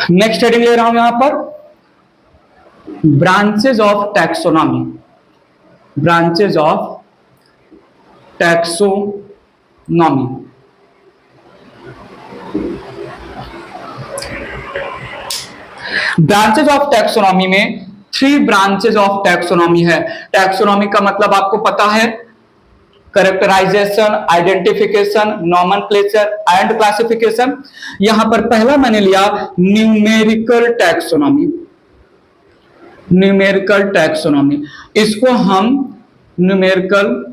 Next heading ले रहा हूं यहां पर branches of taxonomy. Branches of taxonomy. Branches of taxonomy में 3 ब्रांचेज ऑफ टैक्सोनॉमी है। टैक्सोनॉमी का मतलब आपको पता है, characterisation, identification, nomenclature and classification. यहां पर पहला मैंने लिया न्यूमेरिकल टैक्सोनॉमी। न्यूमेरिकल टैक्सोनॉमी, इसको हम न्यूमेरिकल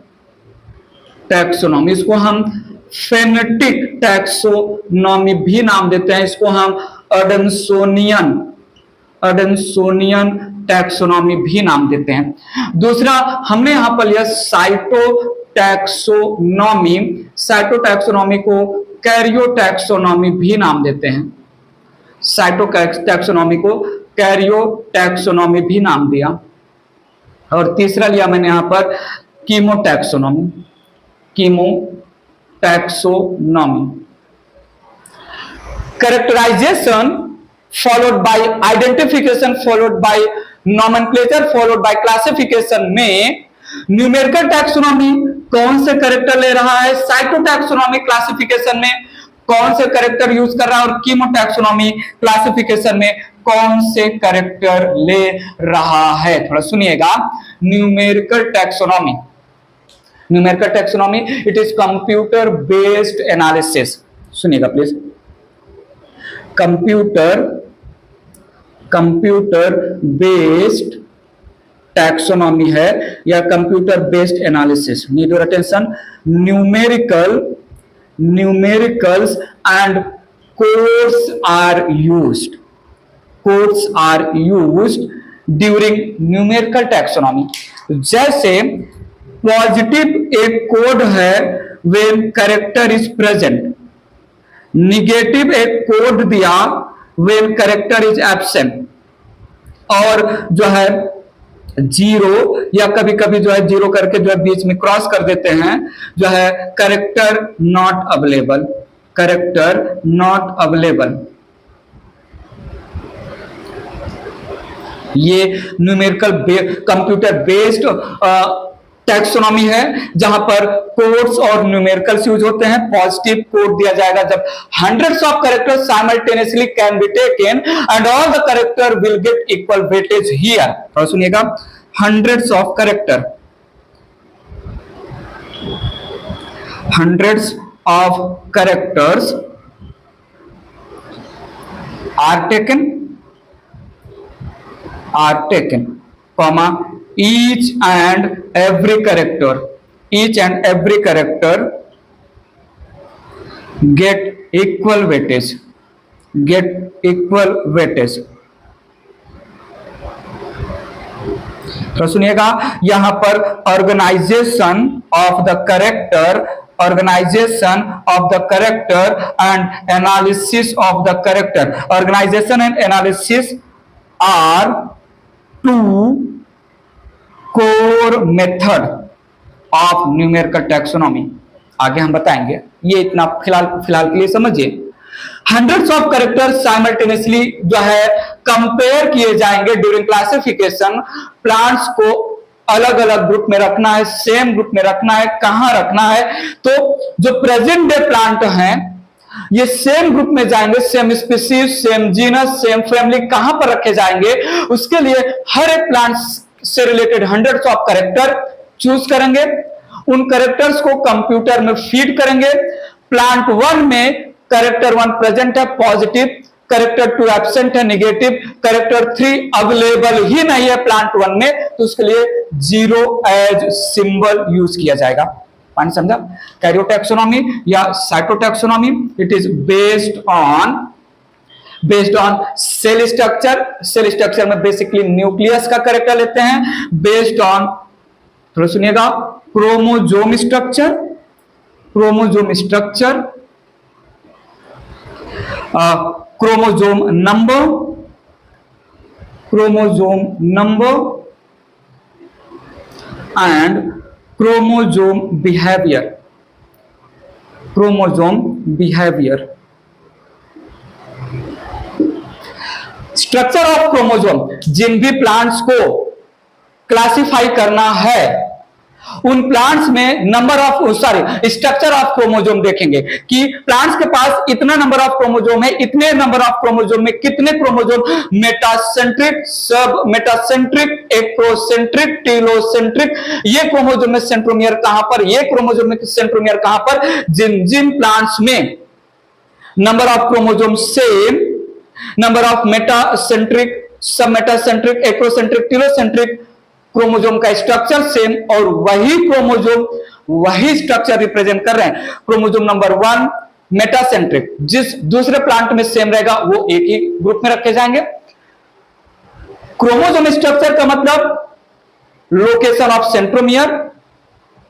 टैक्सोनॉमी, इसको हम फेनेटिक टैक्सोनॉमी भी नाम देते हैं। इसको हम अडनसोनियन टैक्सोनॉमी भी नाम देते हैं। दूसरा हमने यहां पर लिया साइटोटैक्सोनॉमी। साइटोटैक्सोनॉमी को कैरियोटैक्सोनॉमी भी नाम देते हैं। साइटोटैक्सोनॉमी को कैरियोटैक्सोनॉमी भी नाम दिया। और तीसरा लिया मैंने यहां पर chemotaxonomy. Chemotaxonomy, characterisation followed by identification followed by nomenclature followed by classification में न्यूमेरिकल टैक्सोनॉमी कौन से कैरेक्टर ले रहा है, साइटोटैक्सोनॉमी क्लासिफिकेशन में कौन से कैरेक्टर यूज कर रहा है और कीमोटैक्सोनॉमी क्लासिफिकेशन में कौन से कैरेक्टर ले रहा है। थोड़ा सुनिएगा। Numerical taxonomy, numerical taxonomy it is computer based analysis. सुनिएगा प्लीज। कंप्यूटर बेस्ड टैक्सोनॉमी है या computer based analysis. Need your attention. Numericals and codes are used during numerical taxonomy. जैसे पॉजिटिव एक कोड है when character is present, negative एक code दिया when character is absent, और जो है जीरो या कभी कभी जो है जीरो करके जो है बीच में क्रॉस कर देते हैं, जो है character not available. Character not available, ये न्यूमेरिकल कंप्यूटर बेस्ड टैक्सोनॉमी है जहां पर कोड्स और न्यूमेरिकल्स यूज होते हैं। पॉजिटिव कोड दिया जाएगा जब hundreds of characters simultaneously can be taken and all the character will get equal weightage here। और सुनिएगा, hundreds of characters are taken, comma, each and every character get equal weightage। तो सुनिएगा, यहां पर organisation of the character and analysis of the character. Organisation and analysis are 2 core method of numerical taxonomy. आगे हम बताएंगे, ये इतना फिलहाल के लिए समझिए। hundreds of characters साइमल्टेनियसली जो है कंपेयर किए जाएंगे ड्यूरिंग क्लासिफिकेशन। प्लांट्स को अलग अलग ग्रुप में रखना है, सेम ग्रुप में रखना है, कहां रखना है, तो जो प्रेजेंट डे प्लांट हैं ये सेम ग्रुप में जाएंगे, same species, same genus, same family, कहां पर रखे जाएंगे, उसके लिए हर एक प्लांट से related hundreds of character choose करेंगे। उन कैरेक्टर्स को कंप्यूटर में फीड करेंगे। प्लांट 1 में कैरेक्टर 1 प्रेजेंट है पॉजिटिव, कैरेक्टर 2 एब्सेंट है नेगेटिव, कैरेक्टर 3 अवेलेबल ही नहीं है प्लांट 1 में, तो उसके लिए जीरो एज सिंबल यूज किया जाएगा। पानी समझा? कैरियोटैक्सोनॉमी या cytotaxonomy it is based on cell structure. Cell structure में बेसिकली न्यूक्लियस का कैरेक्टर लेते हैं। बेस्ड ऑन, थोड़ा सुनिएगा, chromosome structure, chromosome number and chromosome behaviour. Structure of chromosome, जिन भी प्लांट्स को क्लासिफाई करना है उन प्लांट्स में number of structure of chromosome देखेंगे कि प्लांट्स के पास इतना नंबर ऑफ क्रोमोसोम है, इतने नंबर ऑफ क्रोमोसोम में कितने क्रोमोसोम मेटासेंट्रिक, सब मेटासेंट्रिक, एक्रोसेंट्रिक, टेलोसेंट्रिक, ये क्रोमोसोम में सेंट्रोमियर कहां पर, ये क्रोमोसोम में सेंट्रोमियर कहां पर। जिन जिन प्लांट्स में number of chromosome same, number of metacentric, सब मेटासेंट्रिक, एक्रोसेंट्रिक, टेलोसेंट्रिक, क्रोमोसोम का स्ट्रक्चर सेम और वही क्रोमोसोम वही स्ट्रक्चर रिप्रेजेंट कर रहे हैं। क्रोमोसोम नंबर 1 मेटासेंट्रिक, जिस दूसरे प्लांट में सेम रहेगा वो एक ही ग्रुप में रखे जाएंगे। क्रोमोसोम स्ट्रक्चर का मतलब लोकेशन ऑफ सेंट्रोमियर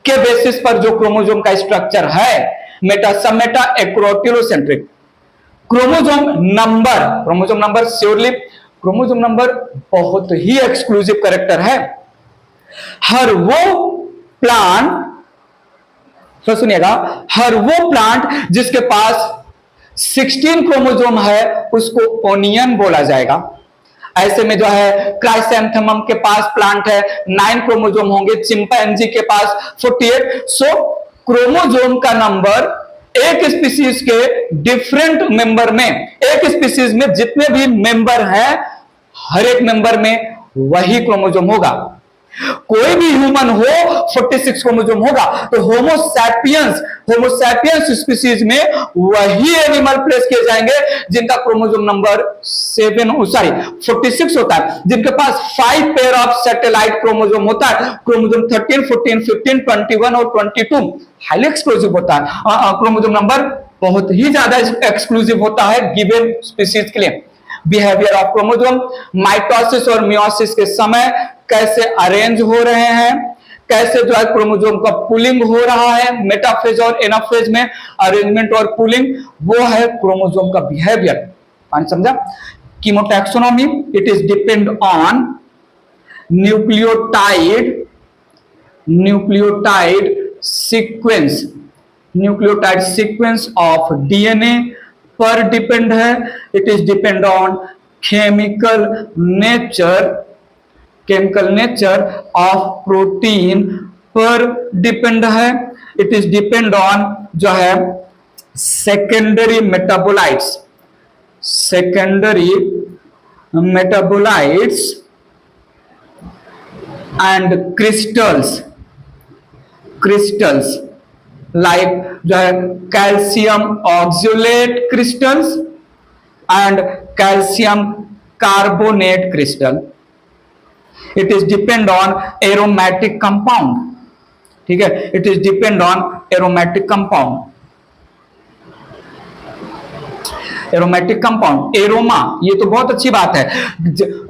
के बेसिस पर जो क्रोमोसोम का स्ट्रक्चर है, मेटा, सब Meta, Acro, telocentric. Chromosome number surely, chromosome number बहुत ही एक्सक्लूसिव कैरेक्टर है। हर वो प्लांट, तो सुनिएगा, हर वो प्लांट जिसके पास 16 क्रोमोसोम है उसको ओनियन बोला जाएगा। ऐसे में जो है क्राइसैंथेमम के पास प्लांट है 9 क्रोमोसोम होंगे, चिंपैंजी के पास 48। सो क्रोमोसोम का नंबर एक स्पीसीज के डिफरेंट मेंबर में, एक स्पीसीज में जितने भी मेंबर हैं हर एक मेंबर में वही क्रोमोसोम होगा। कोई भी ह्यूमन हो 46 क्रोमोसोम होगा, तो होमोसैपियंस स्पीसीज में वही एनिमल प्लेस किए जाएंगे जिनका क्रोमोसोम नंबर 46 होता है, जिनके पास 5 पेयर ऑफ सैटेलाइट क्रोमोसोम होता है। क्रोमोसोम 13, 14, 15, 21 और 22 हाईली एक्सक्लूसिव होता है। क्रोमोसोम नंबर बहुत ही ज्यादा एक्सक्लूसिव होता है गिवन स्पीसीज के लिए। बिहेवियर ऑफ क्रोमोसोम, माइटोसिस और मियोसिस के समय कैसे अरेंज हो रहे हैं, कैसे जो है क्रोमोसोम का पुलिंग हो रहा है, मेटाफेज और एनाफेज में अरेंजमेंट और पुलिंग, वो है क्रोमोसोम का बिहेवियर। पानी समझा? Chemotaxonomy, it is depend on nucleotide sequence of DNA पर डिपेंड है। It is depend on chemical nature of protein पर डिपेंड है। इट इज डिपेंड ऑन जो है secondary metabolites and crystals like जो है calcium oxalate crystals and calcium carbonate crystal. It is depend on aromatic compound, ठीक है, it is depend on aromatic compound. Aromatic compound, aroma, ये तो बहुत अच्छी बात है।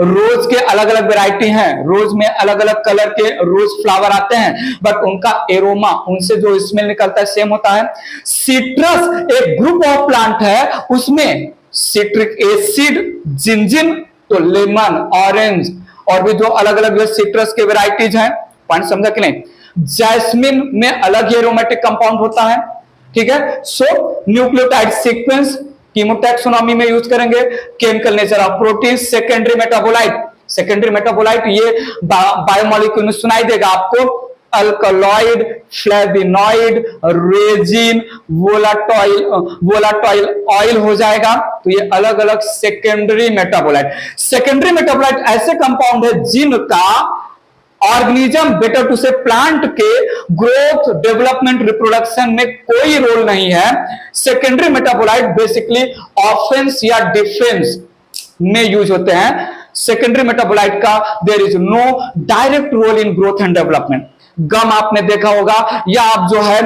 रोज के अलग अलग वैरायटी हैं, रोज में अलग अलग कलर के रोज फ्लावर आते हैं, बट उनका एरोमा, उनसे जो स्मेल निकलता है सेम होता है। सिट्रस एक ग्रुप ऑफ प्लांट है, उसमें सिट्रिक एसिड, जिंजिन, तो लेमन, ऑरेंज और भी जो अलग अलग सिट्रस के वैरायटीज हैं। पॉइंट समझा कि नहीं? जैस्मिन में अलग ही एरोमेटिक कंपाउंड होता है, ठीक है। सो न्यूक्लियोटाइड सीक्वेंस कीमोटैक्सोनॉमी में यूज करेंगे। Chemical nature of protein, secondary metabolite ये बायोमोलिक्यूल में सुनाई देगा आपको, alkaloid, flavonoid, resin, volatile oil हो जाएगा। तो ये अलग अलग सेकेंडरी मेटाबोलाइट ऐसे कंपाउंड है जिनका organism, better to say plant के ग्रोथ, डेवलपमेंट, रिप्रोडक्शन में कोई रोल नहीं है। सेकेंडरी मेटाबोलाइट बेसिकली ऑफेंस या डिफेंस में यूज होते हैं। सेकेंडरी मेटाबोलाइट का there is no direct role in growth and development. Gum आपने देखा होगा, या आप जो है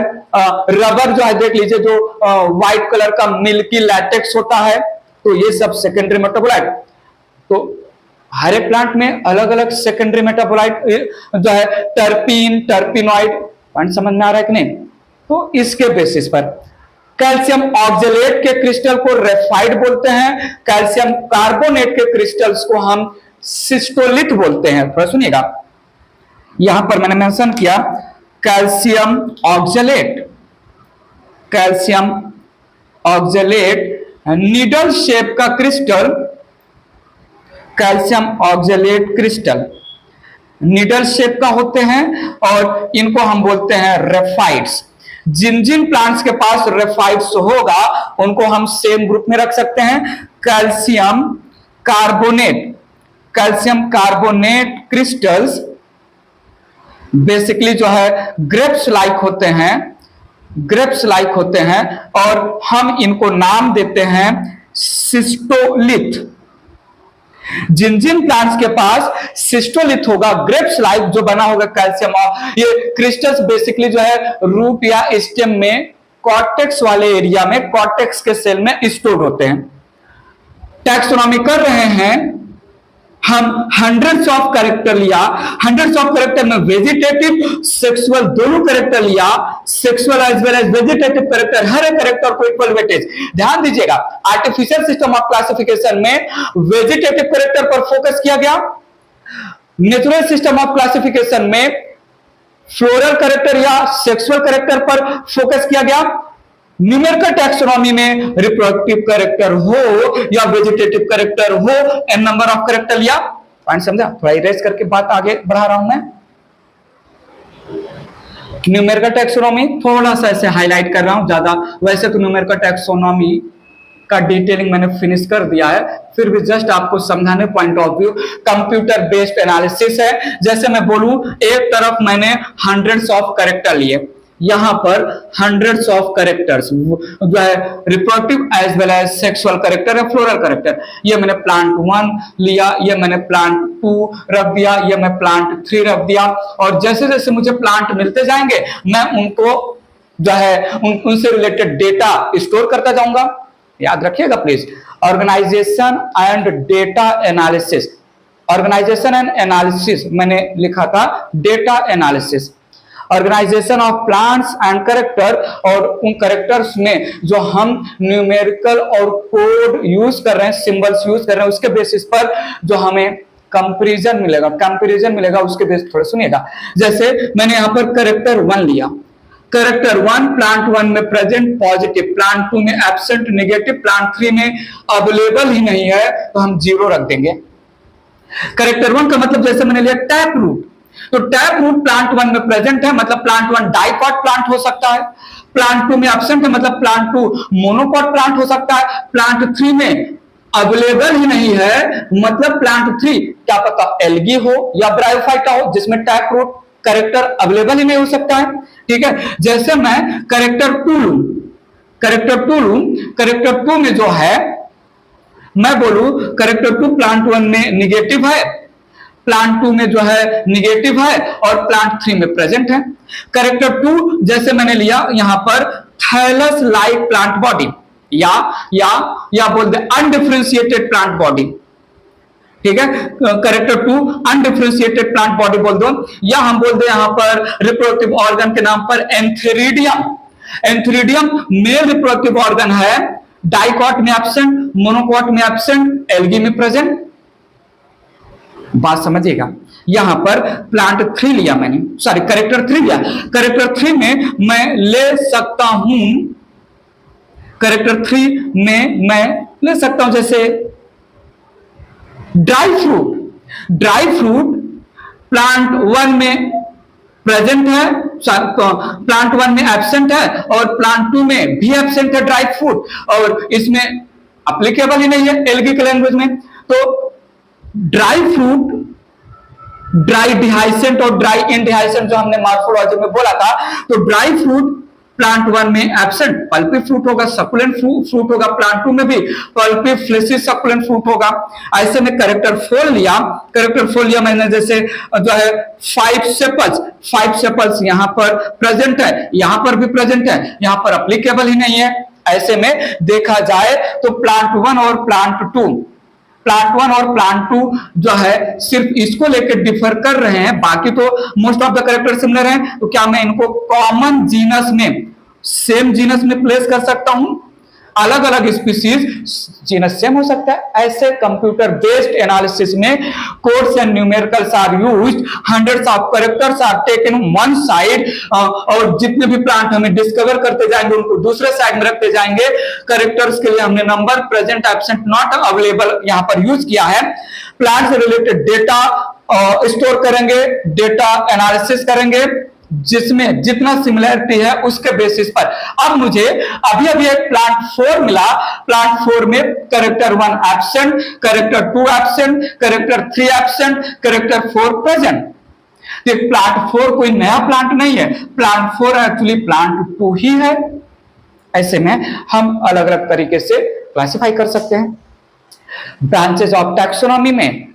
रबर जो है देख लीजिए, जो व्हाइट कलर का मिल्की लैटेक्स होता है, तो ये सब सेकेंडरी मेटाबोलाइट। तो हर एक प्लांट में अलग अलग सेकेंडरी मेटाबोलाइट जो है, टर्पीन, टर्पिनॉइड, पॉइंट समझ में आ रहा है कि नहीं? तो इसके बेसिस पर कैल्शियम ऑक्सलेट के क्रिस्टल को रेफाइड बोलते हैं, कैल्शियम कार्बोनेट के क्रिस्टल्स को हम सिस्टोलिट बोलते हैं। थोड़ा सुनिएगा, यहां पर मैंने मेंशन किया कैल्शियम ऑक्सलेट नीडल शेप का crystal calcium oxalate crystal, needle shape का होते हैं और इनको हम बोलते हैं रेफाइट्स। जिन जिन प्लांट्स के पास रेफाइट्स होगा उनको हम सेम ग्रुप में रख सकते हैं। Calcium carbonate, calcium carbonate crystals basically जो है ग्रेप्स लाइक होते हैं, ग्रेप्स लाइक होते हैं और हम इनको नाम देते हैं सिस्टोलिथ। जिन जिन प्लांट्स के पास सिस्टोलिथ होगा, ग्रेप्स लाइक जो बना होगा कैल्शियम, ये क्रिस्टल्स बेसिकली जो है रूट या स्टेम में कॉर्टेक्स वाले एरिया में, कॉर्टेक्स के सेल में स्टोर होते हैं। टैक्सोनॉमी कर रहे हैं हम, हंड्रेड्स ऑफ कैरेक्टर लिया, हंड्रेड्स ऑफ कैरेक्टर में वेजिटेटिव सेक्सुअल दोनों कैरेक्टर लिया, sexual as well as vegetative character, हर एक कैरेक्टर को इक्वल वेटेज। ध्यान दीजिएगा, आर्टिफिशियल सिस्टम ऑफ क्लासिफिकेशन में वेजिटेटिव कैरेक्टर पर फोकस किया गया, नेचुरल सिस्टम ऑफ क्लासिफिकेशन में फ्लोरल कैरेक्टर या सेक्सुअल कैरेक्टर पर फोकस किया गया, न्यूमेरिकल टैक्सोनॉमी में रिप्रोडक्टिव कैरेक्टर हो या वेजिटेटिव कैरेक्टर हो, एन नंबर ऑफ कैरेक्टर लिया। पॉइंट समझा? थोड़ा इरेज करके बात आगे बढ़ा रहा हूं मैं। न्यूमेरिकल टैक्सोनॉमी थोड़ा सा ऐसे हाईलाइट कर रहा हूं, ज्यादा वैसे तो न्यूमेरिकल टैक्सोनॉमी का डिटेलिंग मैंने फिनिश कर दिया है, फिर भी जस्ट आपको समझाने point of view computer based analysis है। जैसे मैं बोलूं, एक तरफ मैंने हंड्रेड्स ऑफ कैरेक्टर लिए, यहां पर हंड्रेड्स ऑफ कैरेक्टर्स जो है reproductive as well as sexual character है, फ्लोरल कैरेक्टर, ये मैंने प्लांट 1 लिया, ये मैंने प्लांट 2 रख दिया, ये मैं प्लांट 3 रख दिया, और जैसे जैसे मुझे प्लांट मिलते जाएंगे मैं उनको जो है उनसे रिलेटेड डेटा स्टोर करता जाऊंगा। याद रखिएगा please, organisation and data analysis, organisation and analysis मैंने लिखा था, data analysis, organisation of plants and character, और उन कैरेक्टर्स में जो हम न्यूमेरिकल और कोड यूज कर रहे हैं, सिंबल्स यूज कर रहे हैं, उसके बेसिस पर जो हमें कंपैरिजन मिलेगा, कंपैरिजन मिलेगा उसके बेसिस थोड़ा सुनिएगा। जैसे मैंने यहां पर कैरेक्टर 1 लिया, कैरेक्टर 1 प्लांट 1 में प्रेजेंट पॉजिटिव, प्लांट 2 में एब्सेंट नेगेटिव, प्लांट 3 में अवेलेबल ही नहीं है तो हम 0 रख देंगे। कैरेक्टर 1 का मतलब जैसे मैंने लिया टैप रूट, तो टैप रूट प्लांट 1 में प्रेजेंट है, मतलब प्लांट 1 डाइकॉट प्लांट हो सकता है, प्लांट 2 में एब्सेंट है, मतलब प्लांट 2 मोनोकॉट प्लांट हो सकता है, प्लांट 3 में अवेलेबल ही नहीं है, मतलब प्लांट 3 क्या पता एल्गी हो या ब्रायोफाइटा हो जिसमें टैप रूट कैरेक्टर अवेलेबल ही नहीं हो सकता है। ठीक है, जैसे मैं कैरेक्टर 2 लूं, कैरेक्टर 2 लूं, कैरेक्टर 2 में जो है मैं बोलूं कैरेक्टर 2 प्लांट 1 में निगेटिव है, प्लांट 2 में जो है निगेटिव है और प्लांट 3 में प्रेजेंट है। कैरेक्टर 2 जैसे मैंने लिया यहां पर थैलस लाइक प्लांट बॉडी या बोल दे अनडिफरेंशिएटेड प्लांट बॉडी। ठीक है, कैरेक्टर 2 अनडिफरेंशिएटेड प्लांट बॉडी बोल दो, या हम बोल दे यहां पर रिप्रोडक्टिव ऑर्गन के नाम पर antheridium, antheridium male reproductive organ है, डाइकॉट में एब्सेंट, मोनोकॉट में एब्सेंट, एल्गी में प्रेजेंट। बात समझिएगा, यहां पर प्लांट 3 लिया मैंने, सॉरी कैरेक्टर 3 लिया, कैरेक्टर 3 में मैं ले सकता हूं, कैरेक्टर 3 में मैं ले सकता हूं जैसे dry fruit, dry fruit plant 1 में प्रेजेंट है, प्लांट 1 में एब्सेंट है और प्लांट 2 में भी एब्सेंट है ड्राई फ्रूट, और इसमें एप्लीकेबल ही नहीं है एल्गी के लैंग्वेज में। तो ड्राई फ्रूट, ड्राई डिहाइसेंट और ड्राई इनडिहाइसेंट जो हमने मॉर्फोलॉजी में बोला था, तो ड्राई फ्रूट प्लांट 1 में एब्सेंट, पल्पी फ्रूट होगा, सकुलेंट फ्रूट होगा, प्लांट 2 में भी पल्पी फ्लेशी सकुलेंट फ्रूट होगा। ऐसे में कैरेक्टर 4 लिया, कैरेक्टर 4 लिया मैंने जैसे जो है 5 सेपल्स, 5 सेपल्स यहां पर प्रेजेंट है, यहां पर भी प्रेजेंट है, यहां पर एप्लीकेबल ही नहीं है। ऐसे में देखा जाए तो प्लांट 1 और प्लांट 2, प्लांट 1 और प्लांट 2 जो है सिर्फ इसको लेकर डिफर कर रहे हैं, बाकी तो most of the character similar हैं। तो क्या मैं इनको कॉमन जीनस में, सेम जीनस में प्लेस कर सकता हूं? अलग अलग स्पीसीज जीनस सेम हो सकता है। ऐसे कंप्यूटर बेस्ड एनालिसिस में codes and numericals are used, hundreds of characters are taken one side, और जितने भी प्लांट हमें डिस्कवर करते जाएंगे उनको दूसरे साइड में रखते जाएंगे। कैरेक्टर्स के लिए हमने number, present, absent, not available यहां पर यूज किया है। प्लांट से रिलेटेड डेटा स्टोर करेंगे, डेटा एनालिसिस करेंगे, जिसमें जितना सिमिलरिटी है उसके बेसिस पर। अब मुझे अभी अभी एक प्लांट 4 मिला, प्लांट 4 में character 1 absent, character 2 absent, character 3 absent, character 4 present. तो प्लांट 4 कोई नया प्लांट नहीं है, प्लांट 4 एक्चुअली प्लांट 2 ही है। ऐसे में हम अलग अलग तरीके से क्लासिफाई कर सकते हैं। ब्रांचेस ऑफ टैक्सोनॉमी में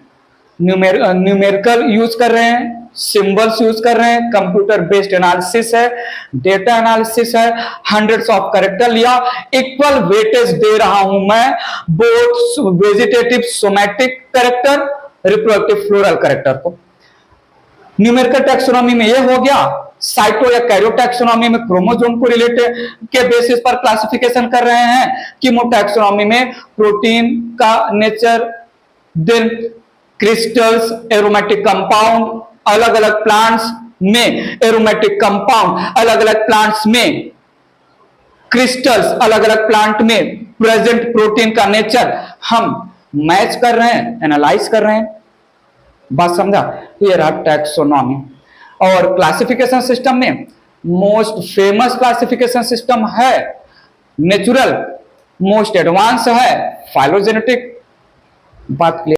न्यूमेरिकल यूज कर रहे हैं, सिंबल्स यूज कर रहे हैं, कंप्यूटर बेस्ड एनालिसिस है, डेटा एनालिसिस है, हंड्रेड्स ऑफ कैरेक्टर लिया, इक्वल वेटेज दे रहा हूं मैं both vegetative somatic character, reproductive floral character को। न्यूमेरिकल टैक्सोनॉमी में यह हो गया। साइटो या कैरियो टैक्सोनॉमी में क्रोमोसोम को रिलेटेड के बेसिस पर क्लासिफिकेशन कर रहे हैं। कीमो टैक्सोनॉमी में प्रोटीन का nature, then crystals, aromatic compound, अलग अलग प्लांट्स में एरोमेटिक कंपाउंड, अलग अलग प्लांट्स में क्रिस्टल्स, अलग अलग प्लांट में प्रेजेंट प्रोटीन का नेचर हम मैच कर रहे हैं, एनालाइज कर रहे हैं। बात समझा? ये रहा टैक्सोनॉमी। और क्लासिफिकेशन सिस्टम में मोस्ट फेमस क्लासिफिकेशन सिस्टम है नेचुरल, मोस्ट एडवांस है फाइलोजेनेटिक। बात क्लियर?